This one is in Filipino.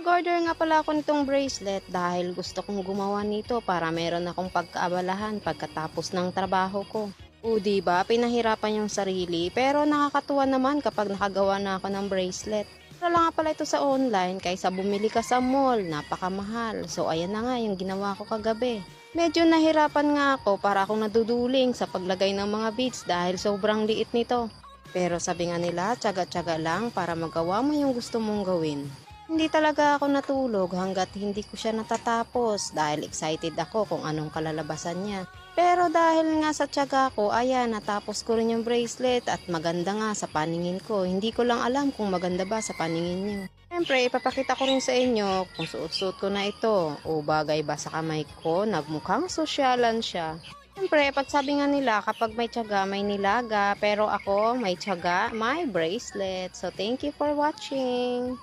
Nag-order nga pala ako nitong bracelet dahil gusto kong gumawa nito para meron akong pagkaabalahan pagkatapos ng trabaho ko. O di ba, pinahirapan yung sarili pero nakakatuwa naman kapag nakagawa na ako ng bracelet. Pero lang nga pala ito sa online kaysa bumili ka sa mall, napakamahal. So ayan na nga yung ginawa ko kagabi. Medyo nahirapan nga ako para akong naduduling sa paglagay ng mga beads dahil sobrang liit nito. Pero sabi nga nila, tiyaga-tiyaga lang para magawa mo yung gusto mong gawin. Hindi talaga ako natulog hanggat hindi ko siya natatapos dahil excited ako kung anong kalalabasan niya. Pero dahil nga sa tiyaga ko, ayan, natapos ko rin yung bracelet at maganda nga sa paningin ko. Hindi ko lang alam kung maganda ba sa paningin niyo. Siyempre, ipapakita ko rin sa inyo kung suot-suot ko na ito o bagay ba sa kamay ko na mukhang sosyalan siya. Siyempre, pagsabi nga nila kapag may tiyaga, may nilaga. Pero ako, may tiyaga, may bracelet. So, thank you for watching.